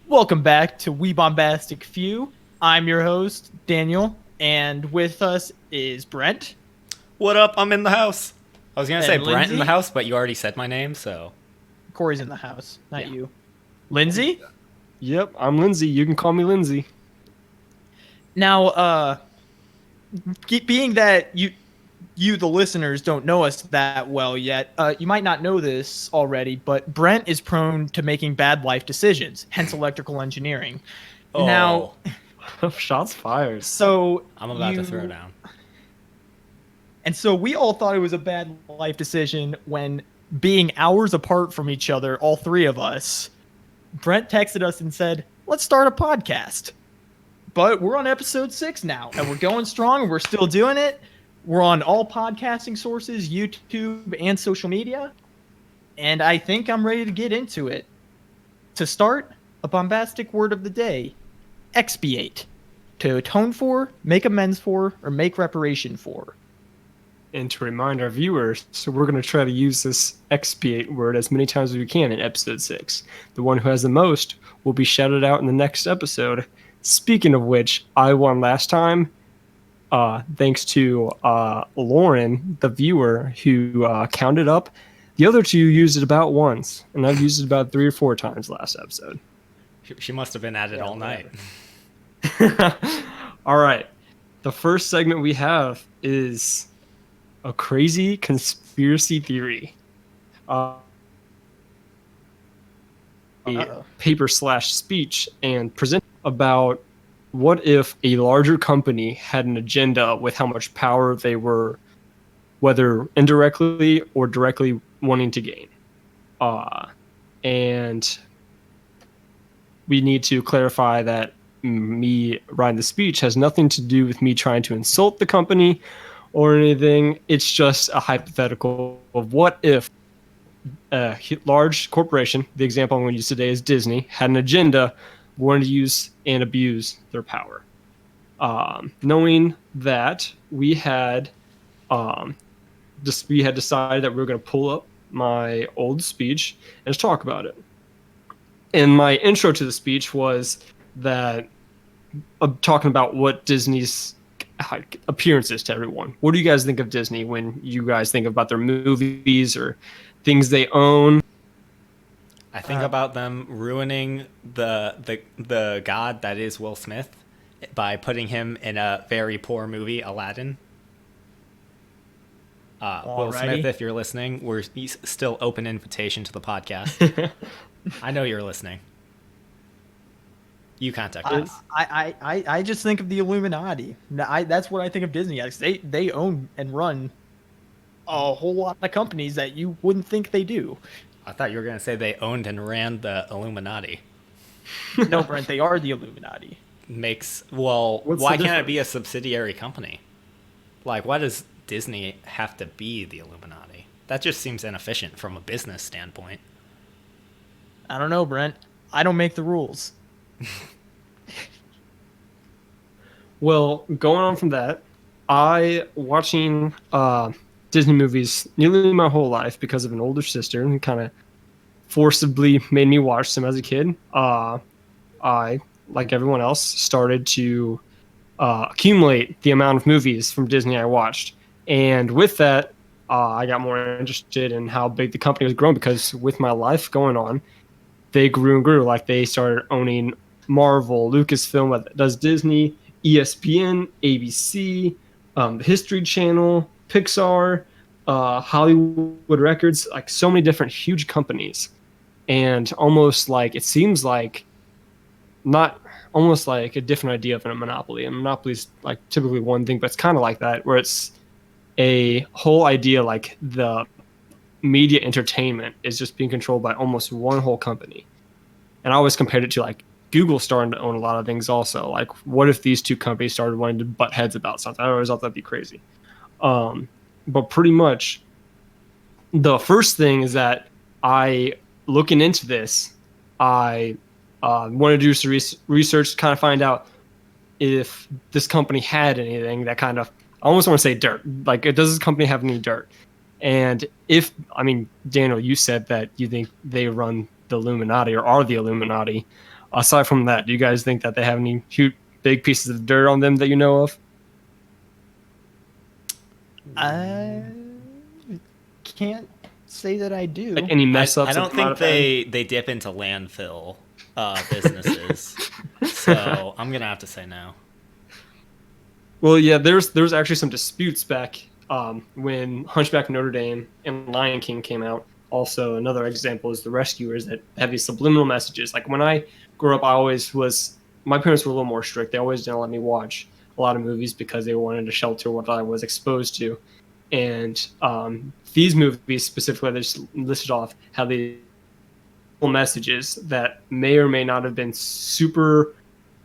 Welcome back to We Bombastic Few. I'm your host, Daniel, and with us is Brent What up? I'm in the house. I was gonna say and Brent in the Lindsay. house, but you already said my name, so Corey's in the house, not yeah. you. Lindsay? Yep, I'm Lindsay. You can call me Lindsay. Now, being that you the listeners don't know us that well yet, you might not know this already, but Brent is prone to making bad life decisions, hence electrical engineering. Now, Oh, Shots fired. so I'm about to throw you down. And so we all thought it was a bad life decision when, being hours apart from each other, all three of us, Brent texted us and said, let's start a podcast. But we're on episode 6 now, and we're going strong, and we're still doing it. We're on all podcasting sources, YouTube, and social media. And I think I'm ready to get into it. To start, a bombastic word of the day: expiate. To atone for, make amends for, or make reparation for. And to remind our viewers, so we're going to try to use this expiate word as many times as we can in episode 6. The one who has the most will be shouted out in the next episode. Speaking of which, I won last time, thanks to Lauren, the viewer, who counted up. The other two used it about once, and I've used it about 3 or 4 times last episode. She must have been at it all night. All right. The first segment we have is a crazy conspiracy theory. A paper/speech and present about what if a larger company had an agenda with how much power they were, whether indirectly or directly, wanting to gain. And we need to clarify that me writing the speech has nothing to do with me trying to insult the company or anything. It's just a hypothetical of what if a large corporation, the example I'm going to use today is Disney, had an agenda, wanted to use and abuse their power. Knowing that we had decided that we were going to pull up my old speech and just talk about it. And my intro to the speech was that talking about what Disney's appearances to everyone. What do you guys think of Disney when you guys think about their movies or things they own? I think about them ruining the god that is Will Smith by putting him in a very poor movie, Aladdin. Will Smith, if you're listening, we're still open invitation to the podcast. I know you're listening. You contact us. I just think of the Illuminati. That's what I think of Disney as. They own and run a whole lot of companies that you wouldn't think they do. I thought you were going to say they owned and ran the Illuminati. No, Brent, they are the Illuminati. Why can't it be a subsidiary company? Like, why does Disney have to be the Illuminati? That just seems inefficient from a business standpoint. I don't know, Brent. I don't make the rules. Well, going on from that, I watching Disney movies nearly my whole life because of an older sister who kind of forcibly made me watch them as a kid. I, like everyone else, started to accumulate the amount of movies from Disney I watched. And with that, I got more interested in how big the company was growing because with my life going on, they grew and grew. Like they started owning Marvel, Lucasfilm that does Disney, ESPN, ABC, the History Channel, Pixar, Hollywood Records, like so many different huge companies. And almost like it seems like not almost like a different idea of a monopoly. And monopoly is like typically one thing, but it's kind of like that where it's a whole idea like the media entertainment is just being controlled by almost one whole company. And I always compared it to like Google starting to own a lot of things also. Like what if these two companies started wanting to butt heads about something? I always thought that'd be crazy. But pretty much the first thing is that looking into this, I wanted to do some research to kind of find out if this company had anything that kind of, I almost want to say dirt. Like, does this company have any dirt? And Daniel, you said that you think they run the Illuminati or are the Illuminati. aside from that, do you guys think that they have any huge, big pieces of dirt on them that you know of? I can't say that I do. Like any mess ups? I don't think they dip into landfill businesses. So I'm gonna have to say no. Well, yeah, there's actually some disputes back when Hunchback of Notre Dame and Lion King came out. Also, another example is The Rescuers that have these subliminal messages. Like when I grew up, my parents were a little more strict. They always didn't let me watch a lot of movies because they wanted to shelter what I was exposed to. And these movies specifically, they just listed off how these messages that may or may not have been super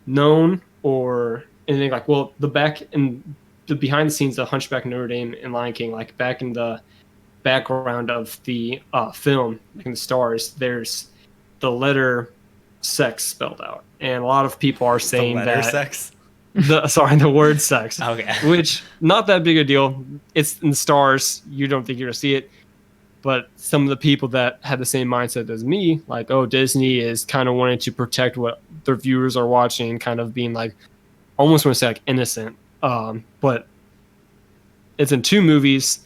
known or anything. Like, well, the behind the scenes of Hunchback of Notre Dame and Lion King, like back in the background of the film, like in the stars, there's the letter sex spelled out, and a lot of people are saying the letter that sex. The word sex. Okay. Which not that big a deal. It's in the stars. You don't think you're gonna see it, but some of the people that have the same mindset as me, like, oh, Disney is kind of wanting to protect what their viewers are watching, kind of being like, almost want to say like innocent. But it's in 2 movies.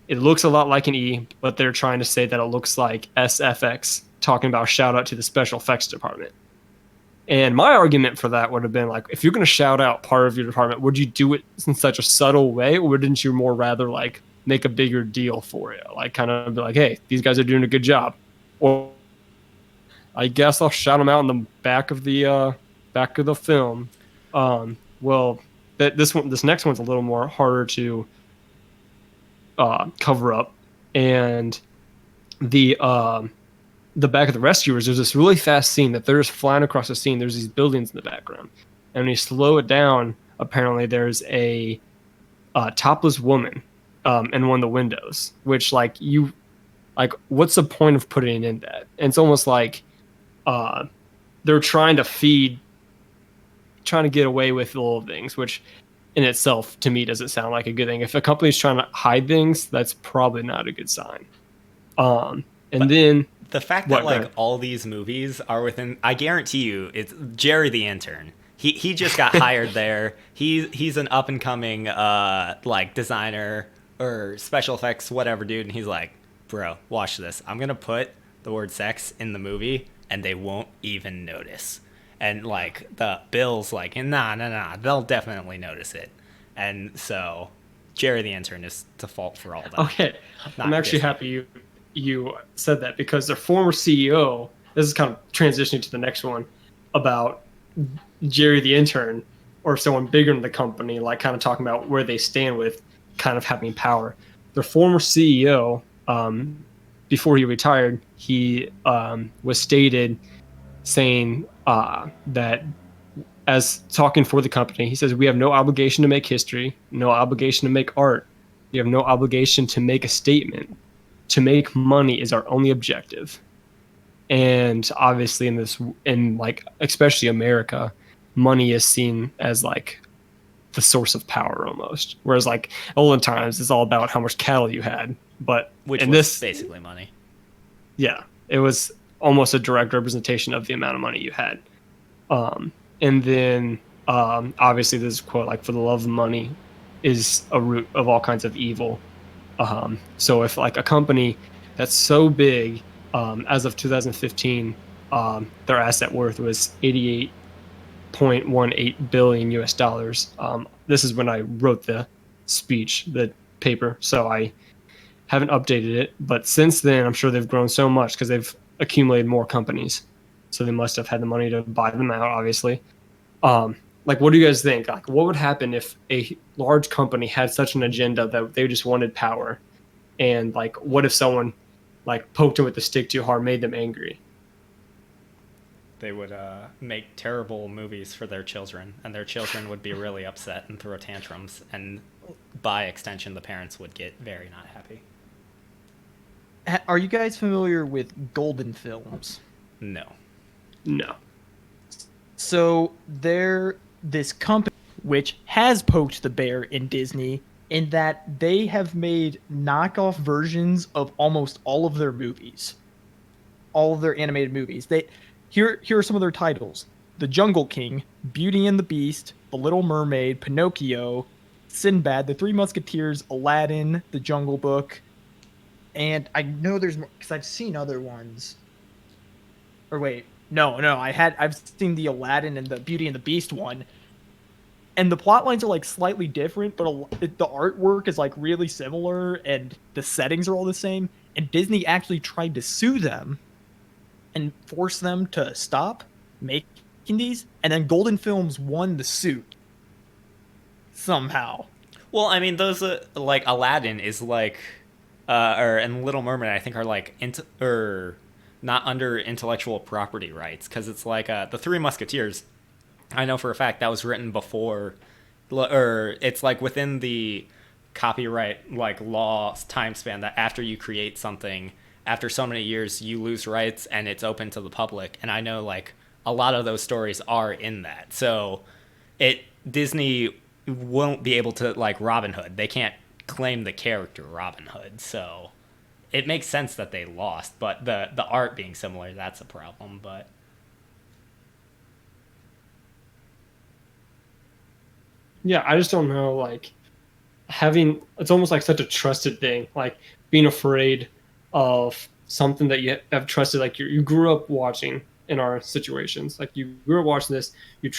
It looks a lot like an E, but they're trying to say that it looks like SFX, talking about shout out to the special effects department. And my argument for that would have been like, if you're going to shout out part of your department, would you do it in such a subtle way, or wouldn't you more rather like make a bigger deal for it? Like kind of be like, hey, these guys are doing a good job. Or I guess I'll shout them out in the back of the film. Well, this next one's a little more harder to cover up, and the back of the Rescuers, there's this really fast scene that they're just flying across the scene. There's these buildings in the background, and when you slow it down, apparently there's a topless woman in one of the windows. Which what's the point of putting in that? And it's almost like they're trying to get away with little things, which in itself to me doesn't sound like a good thing. If a company's trying to hide things, that's probably not a good sign. Then the fact that all these movies are within, I guarantee you, it's Jerry the intern. He just got hired there. He's an up and coming designer or special effects whatever dude, and he's like, bro, watch this. I'm gonna put the word sex in the movie, and they won't even notice. And like the Bill's like, nah, they'll definitely notice it. And so Jerry the intern is to fault for all that. Okay, I'm actually happy you said that, because their former CEO, this is kind of transitioning to the next one, about Jerry the intern or someone bigger in the company, like kind of talking about where they stand with kind of having power. Their former CEO, before he retired, he was stated saying that, as talking for the company, he says, we have no obligation to make history, no obligation to make art. We have no obligation to make a statement. To make money is our only objective. And obviously especially America, money is seen as like the source of power almost. Whereas like olden times, it's all about how much cattle you had. But which was basically money. Yeah, it was almost a direct representation of the amount of money you had. And then obviously this quote, like, for the love of money is a root of all kinds of evil. So if like a company that's so big, as of 2015, their asset worth was 88.18 billion US dollars. This is when I wrote the paper, so I haven't updated it. But since then, I'm sure they've grown so much because they've accumulated more companies. So they must have had the money to buy them out, obviously. Like, what do you guys think? Like, what would happen if a large company had such an agenda that they just wanted power? And like, what if someone like poked them with the stick too hard, made them angry? They would make terrible movies for their children, and their children would be really upset and throw tantrums, and by extension, the parents would get very not happy. Are you guys familiar with Golden Films? No. So this company which has poked the bear in Disney, in that they have made knockoff versions of almost all of their movies, all of their animated movies. Here are some of their titles: The Jungle King, Beauty and the Beast, The Little Mermaid, Pinocchio, Sinbad, The Three Musketeers, Aladdin, The Jungle Book, and I know there's more because I've seen other ones. Or wait, no, I've seen the Aladdin and the Beauty and the Beast one, and the plot lines are like slightly different, but the artwork is like really similar, and the settings are all the same. And Disney actually tried to sue them and force them to stop making these, and then Golden Films won the suit somehow. Well, I mean, those like Aladdin is like, and Little Mermaid I think are like or not under intellectual property rights because it's like the Three Musketeers. I know for a fact that was written before, or it's like within the copyright like law time span that after you create something, after so many years you lose rights and it's open to the public. And I know like a lot of those stories are in that. So Disney won't be able to like Robin Hood. They can't claim the character Robin Hood. So it makes sense that they lost, but the art being similar, that's a problem. But Yeah, I just don't know, like, it's almost like such a trusted thing, like being afraid of something that you have trusted, like you grew up watching in our situations. Like you grew up watching this, you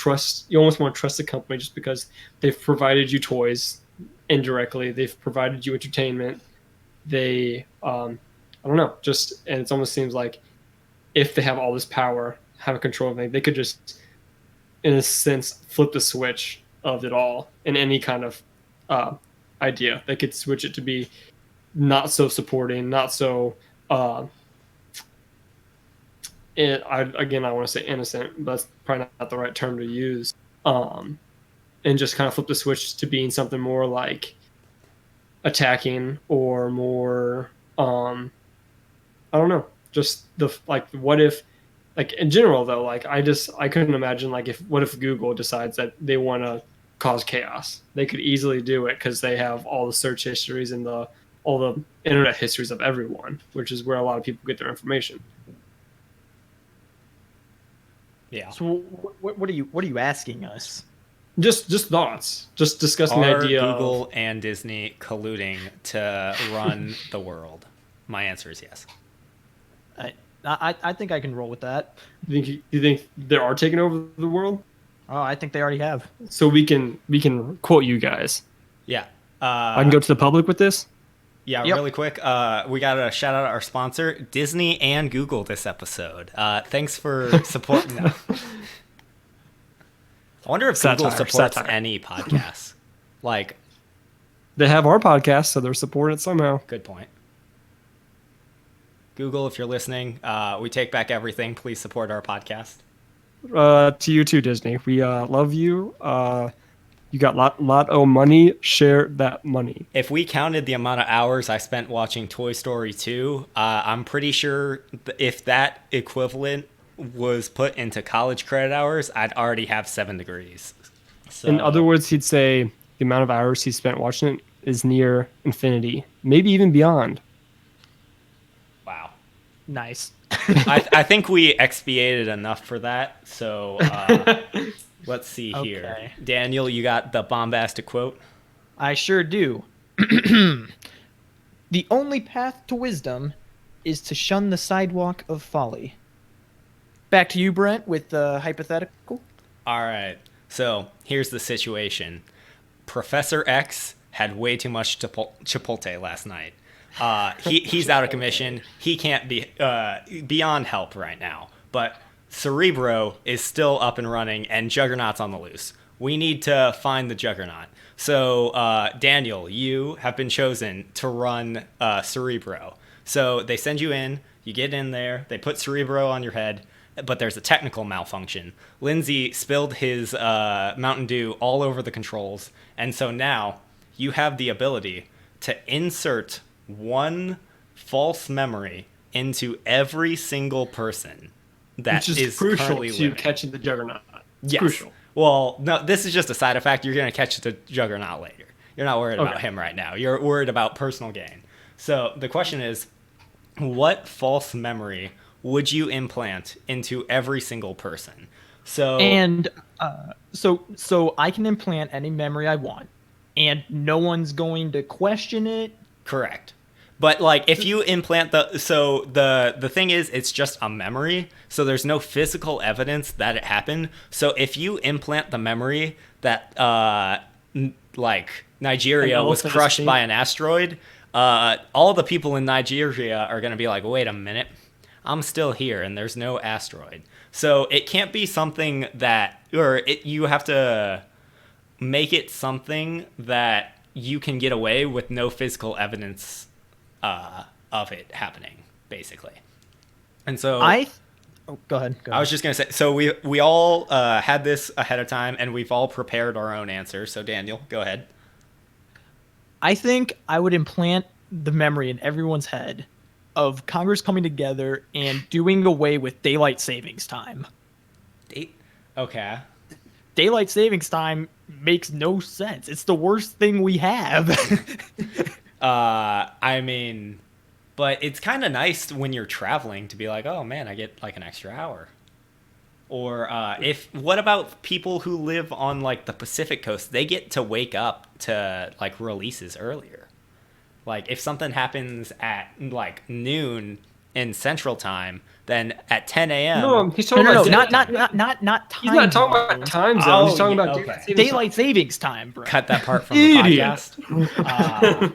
almost want to trust the company just because they've provided you toys indirectly, they've provided you entertainment. I don't know, and it almost seems like if they have all this power, have a control of it, they could just, in a sense, flip the switch of it all in any kind of idea. They could switch it to be not so supporting, not so. I want to say innocent, but that's probably not the right term to use. And just kind of flip the switch to being something more like attacking or more. I don't know. Just what if, like in general though, like I couldn't imagine like what if Google decides that they want to cause chaos? They could easily do it because they have all the search histories and all the internet histories of everyone, which is where a lot of people get their information. yeah. So what are you asking us? Just thoughts. Just discussing the idea Google of and Disney colluding to run the world. My answer is yes. I think I can roll with that. You think they are taking over the world? Oh, I think they already have. So we can quote you guys. Yeah. I can go to the public with this. Yeah, Yep. Really quick. We got to shout out our sponsor, Disney and Google, this episode. Thanks for supporting them. I wonder if Google supports any podcasts. Like, they have our podcast, so they're supporting it somehow. Good point. Google, if you're listening, we take back everything. Please support our podcast. To you too, Disney. We love you. You got lot of money. Share that money. If we counted the amount of hours I spent watching Toy Story 2, I'm pretty sure if that equivalent was put into college credit hours, I'd already have 7 degrees. So, in other words, he'd say the amount of hours he spent watching it is near infinity, maybe even beyond. Wow. Nice. I think we expiated enough for that. So let's see here. Okay. Daniel, you got the bombastic quote? I sure do. The only path to wisdom is to shun the sidewalk of folly. Back to you, Brent, with the hypothetical. All right. So here's the situation. Professor X had way too much Chipotle last night. He's out of commission. He can't be beyond help right now. But Cerebro is still up and running, and Juggernaut's on the loose. We need to find the Juggernaut. So, Daniel, you have been chosen to run Cerebro. So they send you in. You get in there. They put Cerebro on your head, but there's a technical malfunction. Lindsay spilled his Mountain Dew all over the controls, and so now you have the ability to insert one false memory into every single person that is crucial currently to living. catching the Juggernaut. It's Yes. crucial. Well, no, this is just a side effect. You're going to catch the Juggernaut later. You're not worried about him right now. You're worried about personal gain. So the question is, what false memory would you implant into every single person? So And so I can implant any memory I want, and no one's going to question it. correct. But like if you implant the thing is it's just a memory, so there's no physical evidence that it happened. So if you implant the memory that like Nigeria was elephant crushed escape. by an asteroid, all the people in Nigeria are going to be like, "Wait a minute. I'm still here and there's no asteroid." So it can't be something that you have to make it something that you can get away with no physical evidence of it happening, basically. And so Go ahead. I was just gonna say, so we all had this ahead of time, and we've all prepared our own answers. So Daniel, go ahead. I think I would implant the memory in everyone's head of Congress coming together and doing away with daylight savings time. Okay. Daylight savings time makes no sense. It's the worst thing we have. I mean, but it's kind of nice when you're traveling to be like, oh man, I get like an extra hour. Or what about people who live on like the Pacific coast? They get to wake up to like releases earlier. Like if something happens at like noon in Central Time, then at 10 a.m. No, he's talking no, about not time. He's not talking about time zone. Oh, He's talking yeah, about okay. daylight savings time, bro. Cut that part from the Idiot. podcast.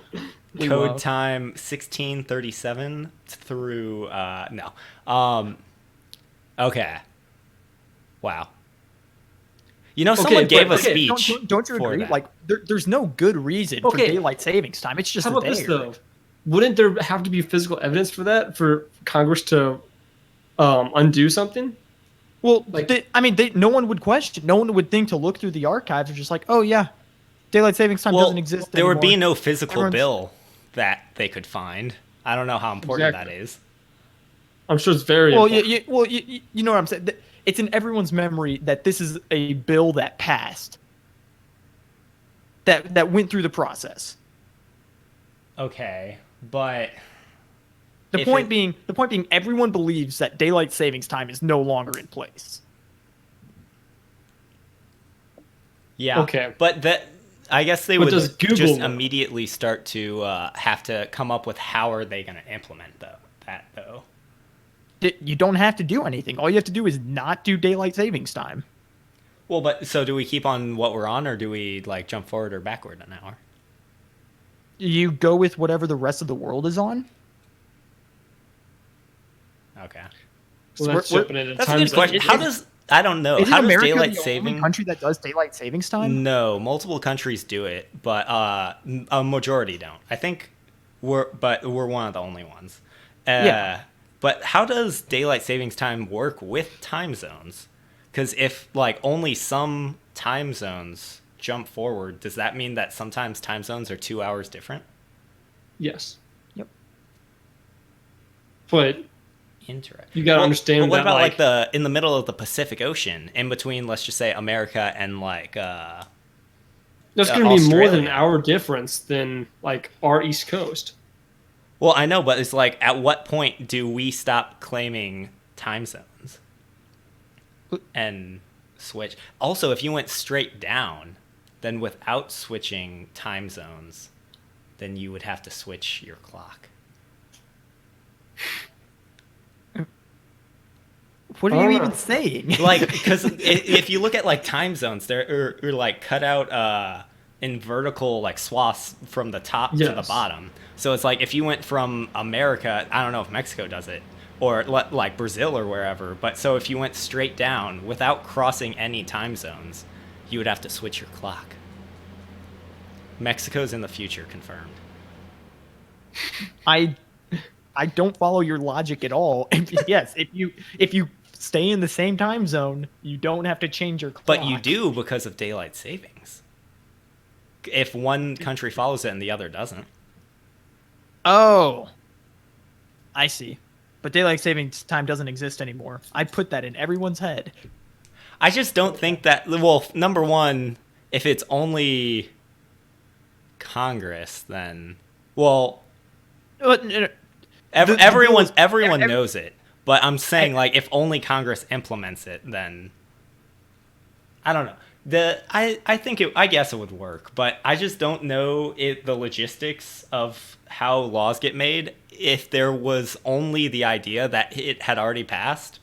We Code won't. time 1637 through no. Okay. Wow. You know, someone Okay, gave but- a okay, speech. Don't you for agree? that. Like, there's no good reason for Okay. daylight savings time. It's just How about there. this though? Wouldn't there have to be physical evidence for that for Congress to undo something? Well, Like- no one would question. No one would think to look through the archives and just like, oh yeah, daylight savings time doesn't exist there anymore. would be no physical Everyone's- bill that they could find. I don't know how important Exactly. that is. I'm sure it's very Well, important. you know what I'm saying. It's in everyone's memory that this is a bill that passed. That went through the process. Okay, but The If point it- being, everyone believes that daylight savings time is no longer in place. yeah. Okay. But I guess they But would does Google just know? immediately start to have to come up with how are they going to implement that though. You don't have to do anything. All you have to do is not do daylight savings time. Well, but so do we keep on what we're on, or do we like jump forward or backward an hour? You go with whatever the rest of the world is on. Okay, Well, that's we're- jumping into that's a time good zone. question. How does I don't know. Isn't How does America daylight the saving? only country that does daylight savings time? No, multiple countries do it, but a majority don't. I think we're one of the only ones. Yeah. But how does daylight savings time work with time zones? Because if like only some time zones jump forward, does that mean that sometimes time zones are 2 hours different? Yes. Yep. But Interesting. You gotta understand But what that, about like- like in the middle of the Pacific Ocean, in between, let's just say America and like that's going to be more than an Australia. hour difference than like our East Coast. Well, I know, but it's like, at what point do we stop claiming time zones and switch? Also, if you went straight down, then without switching time zones, then you would have to switch your clock. What are you Oh. even saying? Like, because if you look at like time zones, they're like cut out in vertical like swaths from the top to the Yes. bottom. So it's like if you went from America, I don't know if Mexico does it, or like Brazil or wherever, but so if you went straight down without crossing any time zones, you would have to switch your clock. Mexico's in the future, confirmed. I don't follow your logic at all. Yes, if you stay in the same time zone, you don't have to change your clock. But you do because of daylight savings. If one country follows it and the other doesn't. Oh, I see. But daylight savings time doesn't exist anymore. I put that in everyone's head. I just don't think that. Well, number one, if it's only Congress, then well, But, everyone bill is- knows it. But I'm saying, like, if only Congress implements it, then I don't know. I think I guess it would work, but I just don't know the logistics of how laws get made if there was only the idea that it had already passed,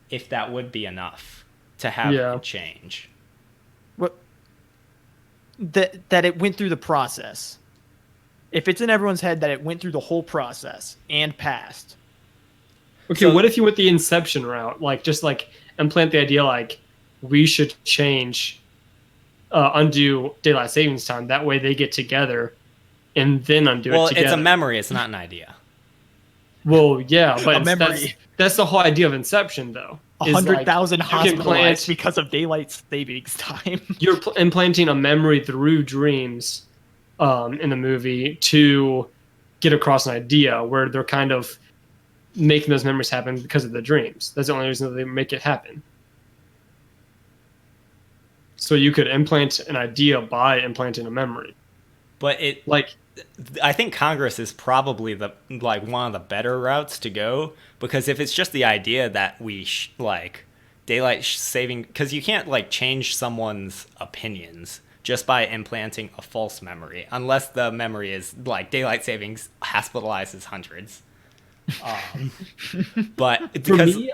if that would be enough to have it change. What that it went through the process. If it's in everyone's head that it went through the whole process and passed. Okay, so, what if you went the Inception route? Like, just like implant the idea, like, we should undo daylight savings time. That way they get together and then undo it together. Well, it's a memory. It's not an idea. Well, yeah, but that's the whole idea of Inception, though. 100,000 hospitalized because of daylight savings time. You're implanting a memory through dreams in the movie to get across an idea where they're kind of making those memories happen because of the dreams. That's the only reason that they make it happen. So you could implant an idea by implanting a memory. But I think Congress is probably one of the better routes to go, because if it's just the idea that we daylight saving, because you can't change someone's opinions just by implanting a false memory, unless the memory is daylight savings hospitalizes hundreds. But because for me,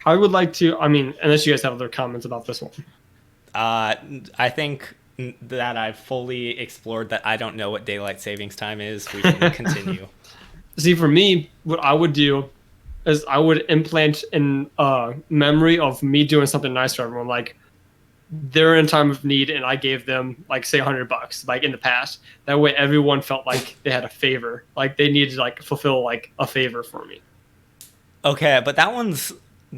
I would like to. I mean, unless you guys have other comments about this one. I think that I've fully explored that I don't know what daylight savings time is. We can continue. See, for me, what I would do is I would implant in memory of me doing something nice for everyone. Like, they're in time of need and I gave them, say, $100, in the past. That way everyone felt like they had a favor. Like, they needed to, fulfill, a favor for me. Okay, but that one's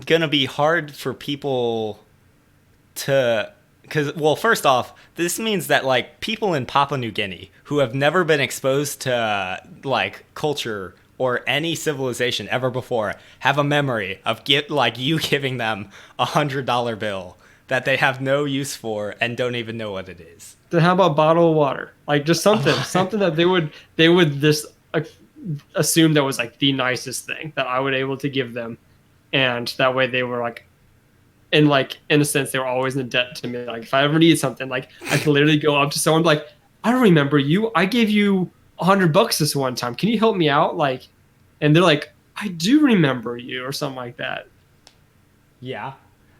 going to be hard for people to... Because, well, first off, this means that, people in Papua New Guinea who have never been exposed to, culture or any civilization ever before have a memory of, you giving them $100 bill that they have no use for and don't even know what it is. Then how about bottle of water? Just something that they would just assume that was, the nicest thing that I would able to give them. And that way they were, in a sense, they were always in debt to me. If I ever needed something, I could literally go up to someone I don't remember you. I gave you $100 this one time. Can you help me out? And they're I do remember you, or something like that. Yeah.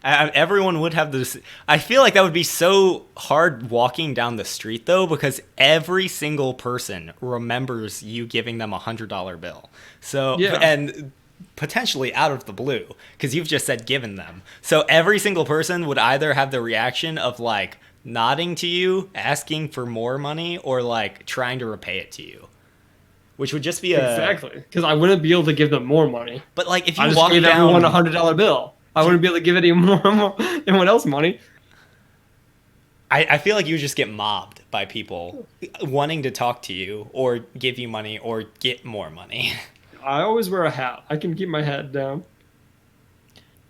Everyone would have this. I feel like that would be so hard walking down the street, though, because every single person remembers you giving them $100 bill. So, yeah. And potentially out of the blue, because you've just said given them. So every single person would either have the reaction of nodding to you, asking for more money, or trying to repay it to you, which would just be exactly, because I wouldn't be able to give them more money. But if you I just walk gave down everyone $100 bill, I wouldn't be able to give anyone else money. I feel like you would just get mobbed by people wanting to talk to you or give you money or get more money. I always wear a hat. I can keep my head down.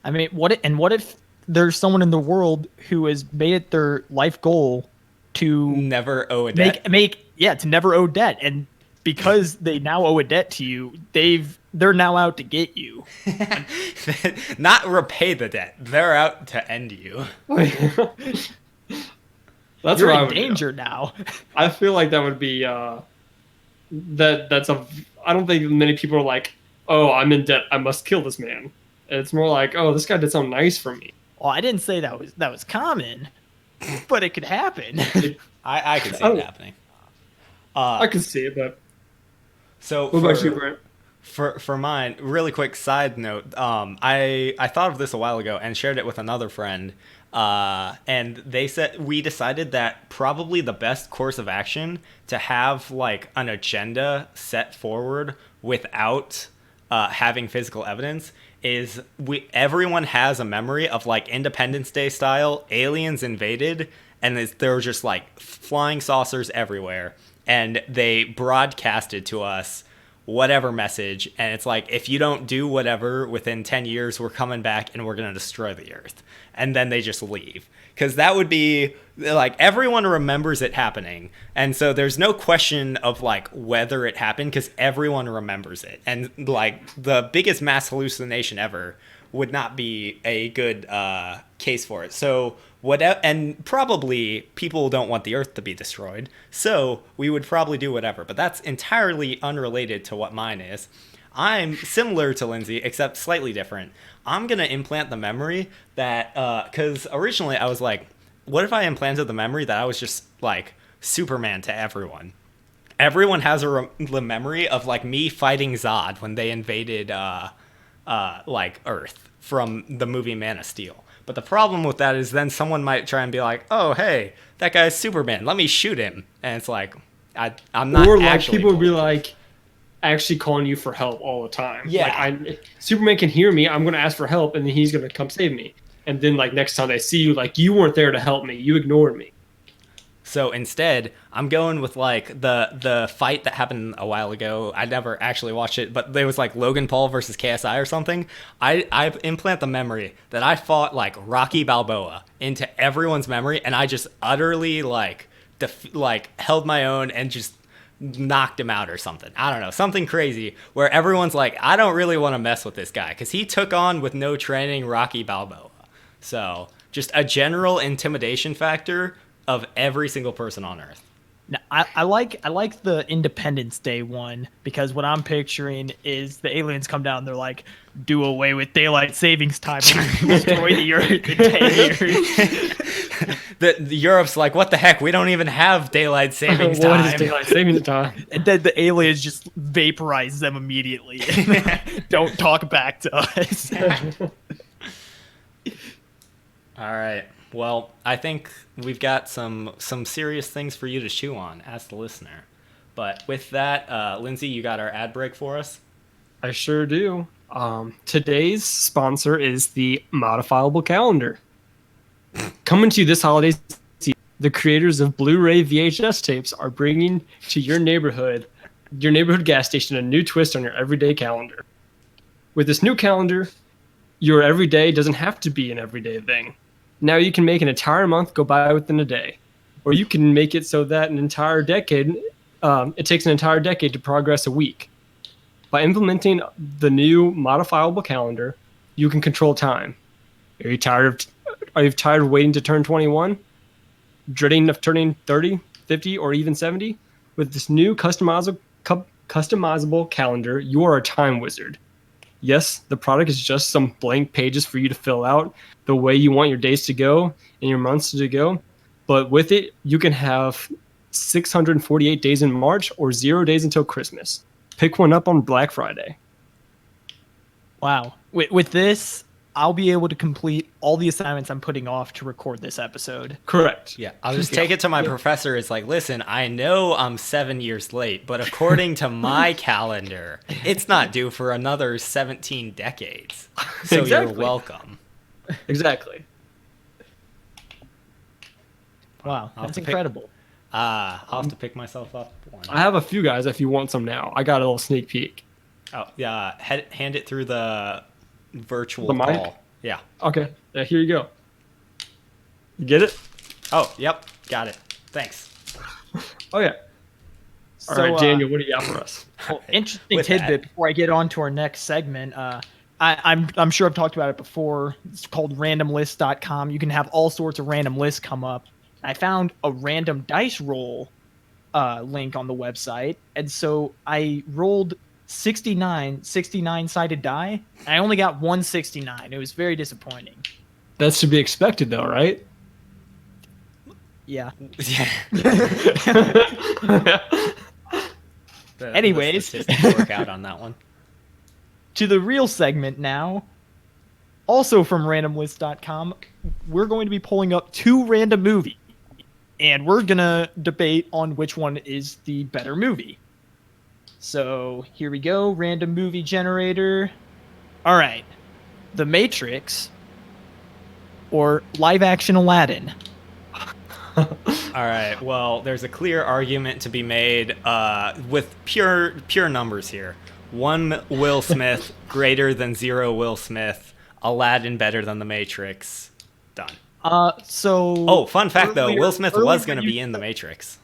I mean, what if there's someone in the world who has made it their life goal to never owe a debt? To never owe debt, and because they now owe a debt to you, they're now out to get you. Not repay the debt. They're out to end you. That's You're what in danger now. I feel like that would be I don't think many people are oh, I'm in debt, I must kill this man. It's more oh, this guy did something nice for me. Well, I didn't say that was common, but it could happen. I could see it happening. I can see it, but so what about you, Brent? For mine, really quick side note. I thought of this a while ago and shared it with another friend. And we decided that probably the best course of action to have an agenda set forward without having physical evidence is everyone has a memory of Independence Day style aliens invaded, and there were just flying saucers everywhere, and they broadcasted to us whatever message, and it's like, if you don't do whatever within 10 years, we're coming back and we're going to destroy the earth. And then they just leave. Because that would be like, everyone remembers it happening, and so there's no question of like whether it happened, because everyone remembers it. And like, the biggest mass hallucination ever would not be a good case for it. So whatever, and probably people don't want the earth to be destroyed, so we would probably do whatever. But that's entirely unrelated to what mine is. I'm similar to Lindsay, except slightly different. I'm going to implant the memory that, because originally I was like, what if I implanted the memory that I was just like Superman to everyone? Everyone has the memory of like me fighting Zod when they invaded like Earth from the movie Man of Steel. But the problem with that is then someone might try and be like, oh, hey, that guy's Superman, let me shoot him. And it's like, I'm not. Or like actually people would be like, actually calling you for help all the time. Yeah. Like, Superman can hear me, I'm going to ask for help, and then he's going to come save me. And then like next time they see you, like, you weren't there to help me, you ignored me. So instead, I'm going with like the fight that happened a while ago. I never actually watched it, but there was like Logan Paul versus KSI or something. I implant the memory that I fought like Rocky Balboa into everyone's memory, and I just utterly like held my own and just knocked him out or something. I don't know, something crazy where everyone's like, I don't really want to mess with this guy because he took on with no training Rocky Balboa. So just a general intimidation factor of every single person on Earth. Now, I like the Independence Day one, because what I'm picturing is the aliens come down, they're like, do away with daylight savings time and destroy the Earth in 10 years. The Europe's like, what the heck? We don't even have daylight savings time. What is daylight savings time? And then the aliens just vaporize them immediately. Don't talk back to us. All right. Well, I think we've got some serious things for you to chew on as the listener. But with that, Lindsay, you got our ad break for us? I sure do. Today's sponsor is the Modifiable Calendar. Coming to you this holiday season, the creators of Blu-ray VHS tapes are bringing to your neighborhood gas station, a new twist on your everyday calendar. With this new calendar, your everyday doesn't have to be an everyday thing. Now you can make an entire month go by within a day. Or you can make it so that it takes an entire decade to progress a week. By implementing the new modifiable calendar, you can control time. Are you tired of waiting to turn 21? Dreading of turning 30, 50, or even 70? With this new customizable calendar, you are a time wizard. Yes, the product is just some blank pages for you to fill out the way you want your days to go and your months to go. But with it, you can have 648 days in March or 0 days until Christmas. Pick one up on Black Friday. Wow. With this, I'll be able to complete all the assignments I'm putting off to record this episode. Correct. Yeah, I'll just take it to my professor. It's like, listen, I know I'm 7 years late, but according to my calendar, it's not due for another 17 decades. So Exactly. You're welcome. Exactly. Wow, I'll have that's to pick- incredible. I'll have to pick myself up one. I have a few guys if you want some now. I got a little sneak peek. Oh, yeah, hand it through the virtual The mic? call. Yeah. Okay, here you go. You get it? Oh, yep, got it. Thanks. Oh, yeah. All right, Daniel, what do you got for us? Well, interesting With tidbit that. before I get on to our next segment. I'm sure I've talked about it before. It's called randomlist.com. You can have all sorts of random lists come up. I found a random dice roll link on the website, and so I rolled 69 sided die. And I only got 169. It was very disappointing. That's to be expected, though, right? Yeah. Yeah. Anyways. The statistics work out on that one. To the real segment now. Also from randomlist.com, we're going to be pulling up 2 random movies. And we're going to debate on which one is the better movie. So here we go, random movie generator. All right. The Matrix or live action Aladdin. All right. Well, there's a clear argument to be made with pure numbers here. 1 Will Smith greater than 0 Will Smith. Aladdin better than The Matrix. Done. So. Oh, fun fact though, Will Smith was earlier going to you be in The Matrix.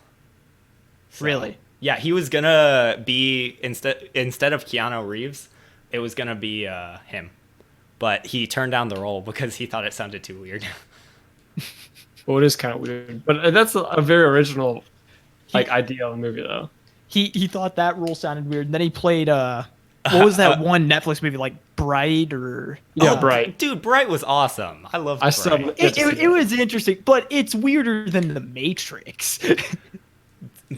So, Really? Yeah, he was gonna be instead of Keanu Reeves, it was gonna be him, but he turned down the role because he thought it sounded too weird. Well, it is kind of weird, but that's a very original idea of the movie, though. He thought that role sounded weird. And then he played what was that one Netflix movie, like Bright or Yeah, Bright. Dude, Bright was awesome. I loved I Bright. still it was interesting, but it's weirder than The Matrix.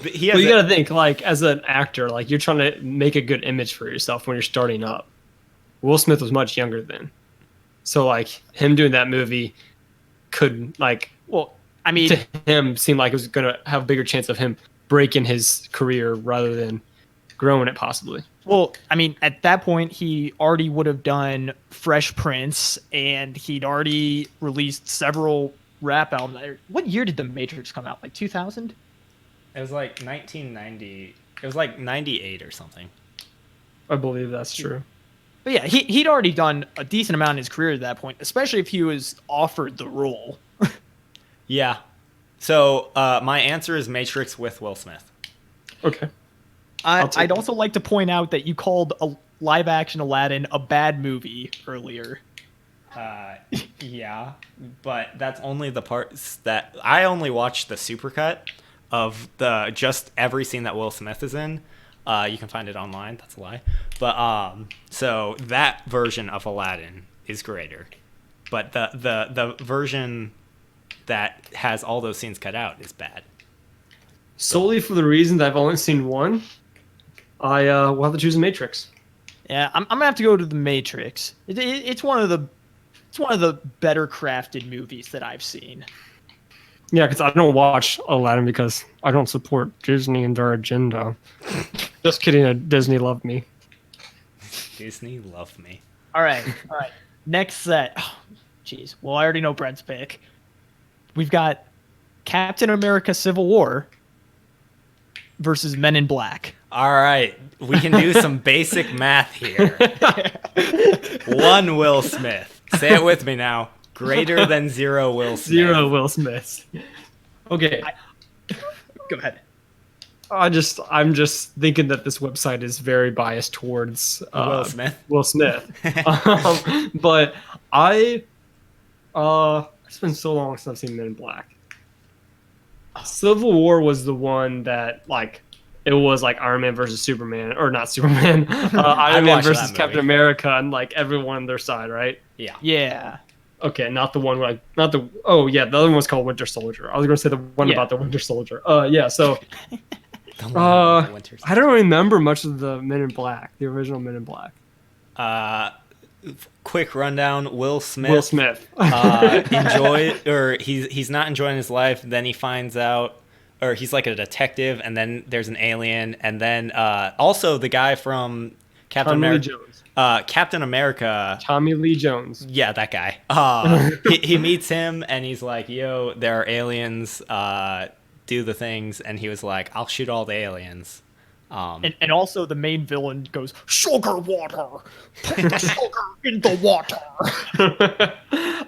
He Well, has you gotta think, like, as an actor, like, you're trying to make a good image for yourself when you're starting up. Will Smith was much younger then. So, like, him doing that movie could, like, Well, I mean, to him, seem like it was gonna have a bigger chance of him breaking his career rather than growing it, possibly. well, I mean, at that point, he already would have done Fresh Prince, and he'd already released several rap albums. What year did The Matrix come out? Like 2000? It was like 1990. It was like 98 or something. I believe that's true. But yeah, he'd already done a decent amount in his career at that point, especially if he was offered the role. Yeah. So my answer is Matrix with Will Smith. Okay. I'd also like to point out that you called a live-action Aladdin a bad movie earlier. Yeah, but that's only the parts that I only watched the supercut of the just every scene that Will Smith is in. You can find it online. That's a lie. But so that version of Aladdin is greater, but the version that has all those scenes cut out is bad. Solely for the reason that I've only seen one, I will have to choose The Matrix. Yeah, I'm gonna have to go to The Matrix. It's one of the better crafted movies that I've seen. Yeah, because I don't watch Aladdin because I don't support Disney and their agenda. Just kidding, Disney love me. Disney love me. All right. Next set. Jeez. Well, I already know Brent's pick. We've got Captain America: Civil War versus Men in Black. All right, we can do some basic math here. 1 Will Smith. Say it with me now. Greater than 0 Will Smith. 0 Will Smith. Okay. Go ahead. I'm just thinking that this website is very biased towards Will Smith. Will Smith. But it's been so long since I've seen Men in Black. Civil War was the one that, like, it was like Iron Man versus Superman, or not Superman, Iron Man watched versus that Captain movie. America, and like everyone on their side, right? Yeah. Yeah. Okay, not the one where the other one was called Winter Soldier. I was gonna say the one Yeah. about the Winter Soldier. Yeah, so The one with the Winter I don't remember much of the Men in Black, the original Men in Black. Quick rundown. Will Smith. Will Smith. He's not enjoying his life. Then he finds out, or he's like a detective, and then there's an alien, and then also the guy from Captain Tommy Lee America. Jones. Captain America. Tommy Lee Jones. Yeah, that guy. He meets him, and he's like, "Yo, there are aliens. Do the things," and he was like, "I'll shoot all the aliens." And also the main villain goes, "Sugar water. Put the sugar in the water."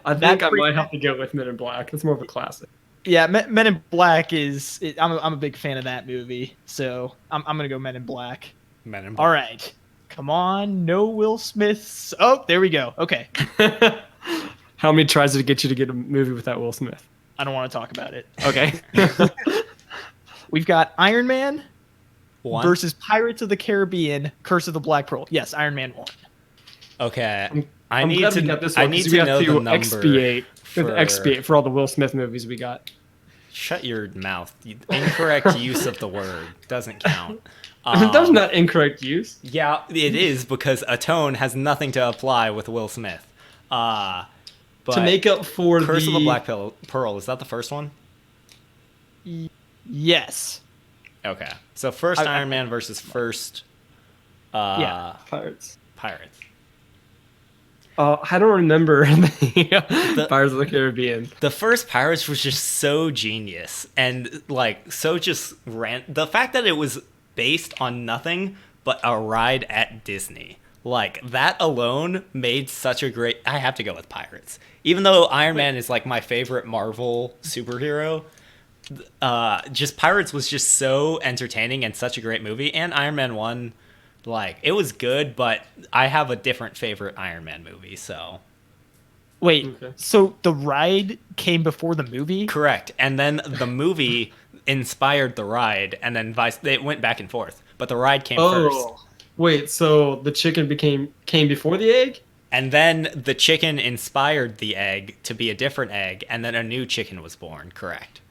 I think I might have to go with Men in Black. It's more of a classic. Yeah, Men in Black is. I'm a big fan of that movie, so I'm gonna go Men in Black. Men in Black. All right, come on, no Will Smiths. Oh, there we go. Okay, How many tries did it get you to get a movie without Will Smith? I don't want to talk about it. Okay. We've got Iron Man 1 versus Pirates of the Caribbean: Curse of the Black Pearl. Yes, Iron Man 1. Okay. I I'm need glad to. we got this I one, need 'cause to we know have the to number. expiate for all the Will Smith movies we got. Shut your mouth. Incorrect use of the word doesn't count. That's not incorrect use. Yeah, it is, because atone has nothing to apply with Will Smith. But To make up for Curse of the Black Pearl, is that the first one? Yes. Okay. So first Iron Man versus first Yeah. Pirates. Pirates. I don't remember the Pirates of the Caribbean. The first Pirates was just so genius and like so just the fact that it was based on nothing but a ride at Disney. Like that alone made such a great I have to go with Pirates. Even though Iron Man is like my favorite Marvel superhero, just Pirates was just so entertaining and such a great movie, and Iron Man 1 like it was good, but I have a different favorite Iron Man movie, so Wait, Okay. so the ride came before the movie? correct. And then the movie inspired the ride, and then they went back and forth. But the ride came first. Oh, wait. So the chicken came before the egg? And then the chicken inspired the egg to be a different egg, and then a new chicken was born, correct.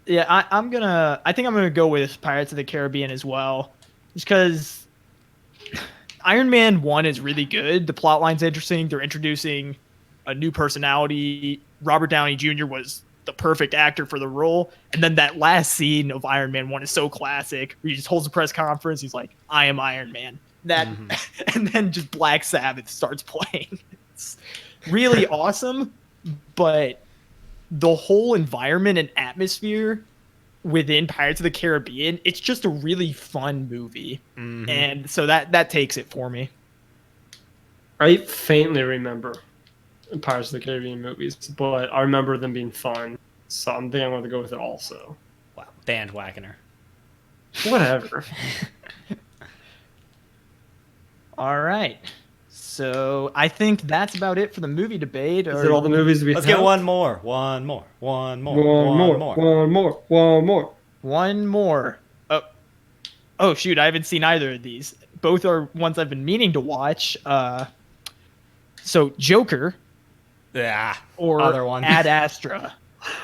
Yeah, I think I'm gonna go with Pirates of the Caribbean as well, just because Iron Man 1 is really good. The plot line's interesting. They're introducing a new personality. Robert Downey Jr. was the perfect actor for the role, and then that last scene of Iron Man 1 is so classic. Where he just holds a press conference. He's like, "I am Iron Man." That, and then just Black Sabbath starts playing. It's really awesome, but the whole environment and atmosphere within Pirates of the Caribbean, it's just a really fun movie. And so that takes it for me. I faintly remember Pirates of the Caribbean movies, but I remember them being fun. So I'm thinking I'm going to go with it also. Wow, bandwagoner. Whatever. All right. So I think that's about it for the movie debate. Is it all the movies we Let's have? get one more. One more. One more. One more. Oh shoot, I haven't seen either of these. Both are ones I've been meaning to watch. So Joker Yeah. or Other one. Ad Astra.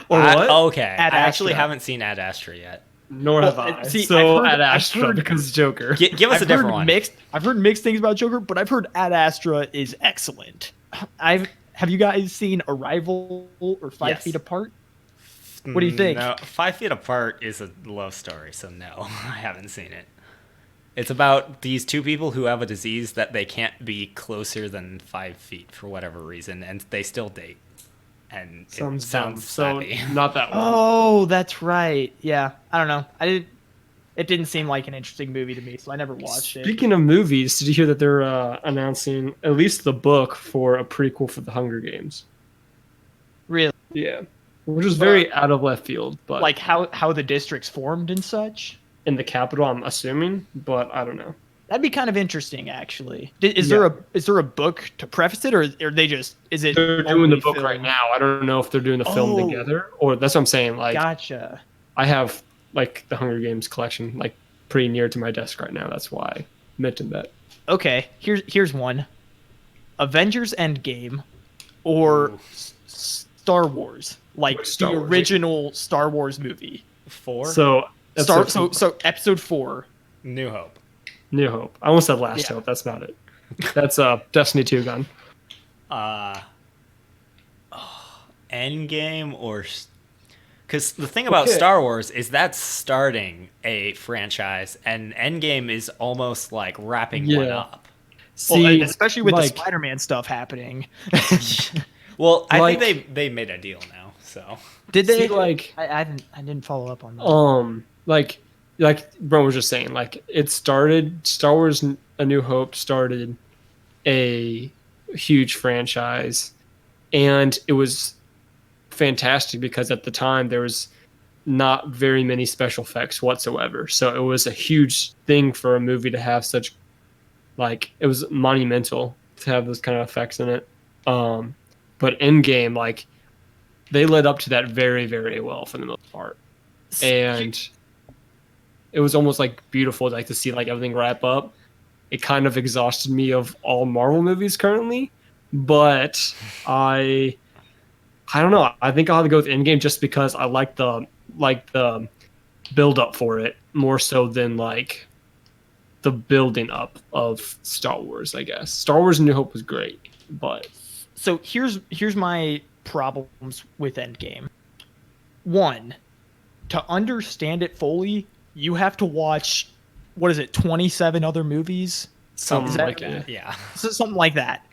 Or what? Okay. Ad I actually Astra. haven't seen Ad Astra yet. Nor have Well, I. see, So I've Ad Astra heard- because Joker. Give us a different one. I've heard mixed things about Joker, but I've heard Ad Astra is excellent. Have you guys seen Arrival or Five Yes. Feet Apart? What do you think? No, 5 Feet Apart is a love story, so no, I haven't seen it. It's about these two people who have a disease that they can't be closer than 5 feet for whatever reason, and they still date. And it Sounds sounds so sappy. not that one. Oh, that's right. Yeah, I don't know. It didn't seem like an interesting movie to me, so I never watched it. Speaking of movies, did you hear that they're announcing at least the book for a prequel for the Hunger Games? Really, Yeah, which is very out of left field, but like how the districts formed and such. in the capital, I'm assuming, but I don't know. That'd be kind of interesting, actually. Is there a book to preface it, or are they just is it? They're doing the only book right film? now. I don't know if they're doing the film Oh. together, or that's what I'm saying. Like, Gotcha. I have like the Hunger Games collection like pretty near to my desk right now. That's why I mentioned that. Okay, here's one: Avengers Endgame, or Star Wars, like Star the Wars. original Star Wars movie. 4? So So episode 4. New Hope. New Hope. I almost said Last Yeah. Hope. That's not it. That's Destiny 2 gun. Endgame or... Because the thing about Okay. Star Wars is that's starting a franchise, and Endgame is almost like wrapping one Yeah. up. Well, See, especially with like, the Spider-Man stuff happening. Well, I Like- think they made a deal now, so... Did they? See, like, I didn't follow up on that. like Bro was just saying, like it started Star Wars A New Hope started a huge franchise, and it was fantastic because at the time there was not very many special effects whatsoever. So it was a huge thing for a movie to have such, like, it was monumental to have those kind of effects in it. But Endgame, like, they led up to that very, very well for the most part. And it was almost like beautiful, like to see like everything wrap up. It kind of exhausted me of all Marvel movies currently, but I don't know. I think I'll have to go with Endgame just because I like the build up for it more so than like the building up of Star Wars. I guess Star Wars: A New Hope was great, but So here's my problems with Endgame. One, to understand it fully, you have to watch what is it, 27 other movies? Something that- like it. Yeah. So, something like that.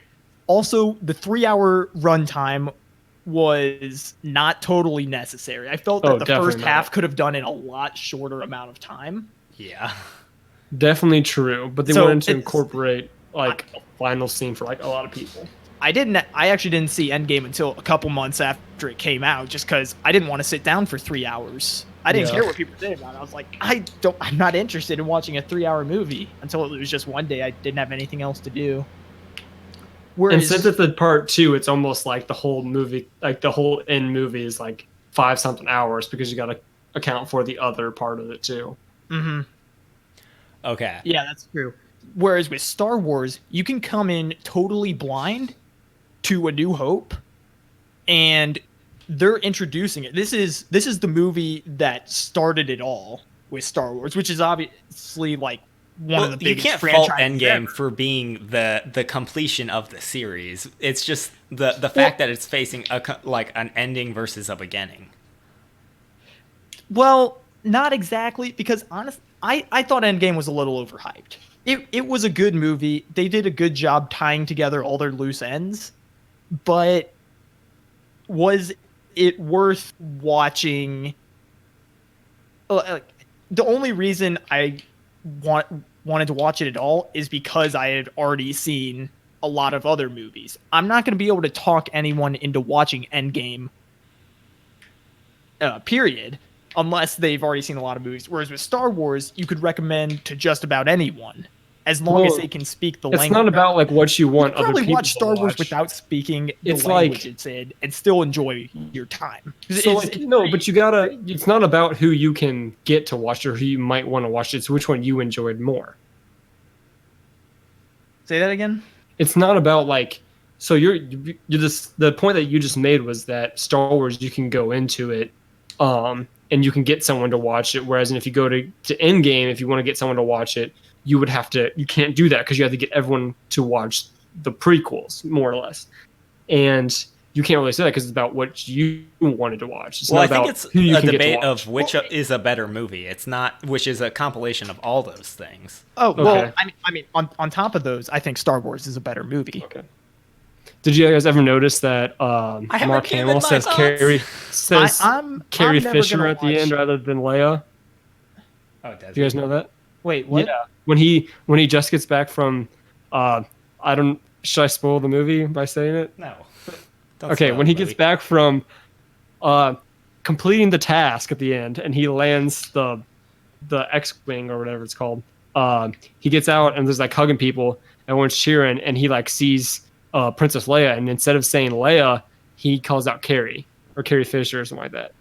Also, the 3-hour runtime was not totally necessary. I felt that Oh, the definitely first half not. could have done in a lot shorter amount of time. Yeah. Definitely true, but they So wanted to it's- incorporate like a final scene for like a lot of people. I actually didn't see Endgame until a couple months after it came out, just because I didn't want to sit down for 3 hours. I didn't Yeah. care what people said about it. I was like, I'm not interested in watching a 3-hour movie until it was just one day I didn't have anything else to do. And Whereas, since it's a part 2, it's almost like the whole movie, like the whole end movie is like 5-something hours because you got to account for the other part of it too. Okay. yeah, that's true. Whereas with Star Wars, you can come in totally blind to A New Hope, and they're introducing it. This is the movie that started it all with Star Wars, which is obviously like one of the you biggest can't fault franchises Endgame ever. for being the completion of the series. It's just the fact that it's facing like an ending versus a beginning. Well, not exactly, because honestly, I thought Endgame was a little overhyped. It was a good movie. They did a good job tying together all their loose ends, but was it worth watching? The only reason I wanted to watch it at all is because I had already seen a lot of other movies. I'm not going to be able to talk anyone into watching Endgame, period, unless they've already seen a lot of movies. Whereas with Star Wars, you could recommend to just about anyone, as long as Well, they can speak the It's language. not about like what you You want could other probably people watch to Star Wars watch. without speaking the It's language like- it's in and still enjoy your time. So like, no, but you gotta. It's not about who you can get to watch or who you might want to watch. It's which one you enjoyed more. Say that again. It's not about like. So you're just the point that you just made was that Star Wars you can go into it, and you can get someone to watch it. Whereas if you go to Endgame, if you want to get someone to watch it, you would have to. You can't do that because you have to get everyone to watch the prequels more or less, and you can't really say that because it's about what you wanted to watch. It's Well, I not think about it's who you a can get to debate watch. of which is a better movie. It's not which is a compilation of all those things. Oh well, Okay. I mean, on top of those, I think Star Wars is a better movie. Okay. Did you guys ever notice that haven't Mark given Hamill my says thoughts. I'm Carrie never Fisher gonna at the watch- end rather than Leia? Oh, it does. Do you guys know that? Wait, what? Yeah. When he just gets back from should I spoil the movie by saying it? No. Don't Okay, spoil when the he gets movie. back from completing the task at the end and he lands the X-wing or whatever it's called. He gets out and there's like hugging people, everyone's cheering, and he like sees Princess Leia, and instead of saying Leia, he calls out Carrie or Carrie Fisher or something like that.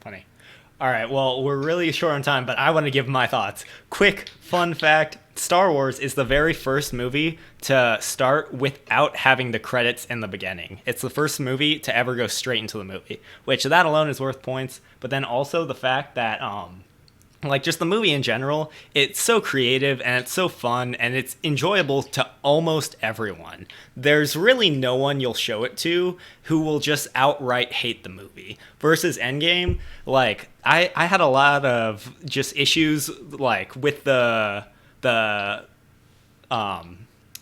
Funny. All right, well, we're really short on time, but I want to give my thoughts. Quick fun fact, Star Wars is the very first movie to start without having the credits in the beginning. It's the first movie to ever go straight into the movie, which that alone is worth points, but then also the fact that like just the movie in general, it's so creative and it's so fun and it's enjoyable to almost everyone. There's really no one you'll show it to who will just outright hate the movie. Versus Endgame, like I had a lot of just issues like with the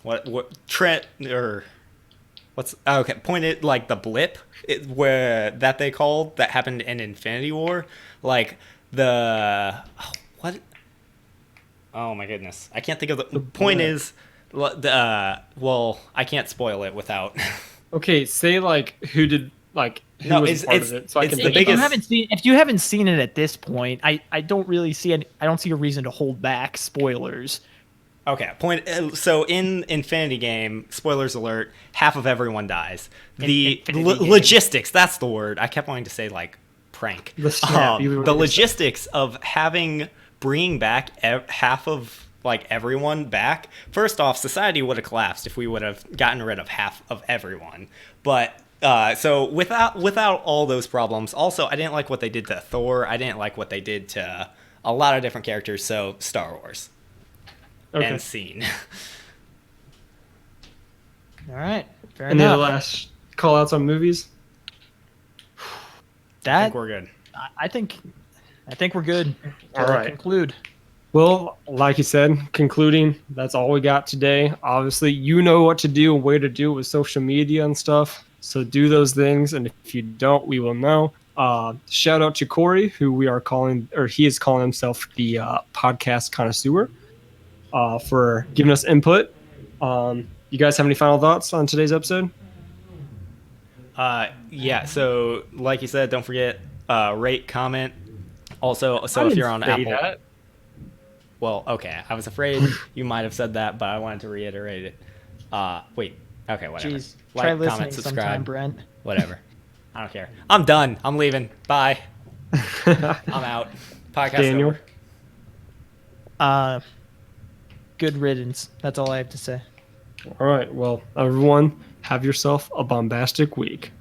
what Trent or what's okay pointed like the blip where that they called that happened in Infinity War, like what? Oh my goodness, I can't think of the point. blip. Is well, I can't spoil it without. Okay, say like who did like who No, was part of it, so I it's can the think biggest- about it. If you haven't seen it at this point, I don't really see I don't see a reason to hold back spoilers. Okay, point. So in Infinity Game, spoilers alert, half of everyone dies. The Infinity Game. logistics, that's the word. I kept wanting to say like prank. The snap, you were The gonna say. logistics of bringing back half of like everyone back. First off, society would have collapsed if we would have gotten rid of half of everyone. But so without all those problems, also I didn't like what they did to Thor. I didn't like what they did to a lot of different characters. So Star Wars. Okay. End scene. All right, fair Any other enough. last call outs on movies? I That think we're good. I think we're good. All To right. conclude. Well, like you said, concluding, that's all we got today. Obviously, you know what to do and where to do it with social media and stuff. So do those things. And if you don't, we will know. Shout out to Corey, who we are calling, or he is calling himself the podcast connoisseur, for giving us input. You guys have any final thoughts on today's episode? Yeah, so like you said, don't forget, rate, comment. Also, so if you're on Apple. That. Well, okay. I was afraid you might have said that, but I wanted to reiterate it. Wait. Okay, whatever. Jeez, try listening comment, sometime, subscribe. Brent. Whatever. I don't care. I'm done. I'm leaving. Bye. I'm out. Podcast Daniel? over. Good riddance. That's all I have to say. All right. Well, everyone, have yourself a bombastic week.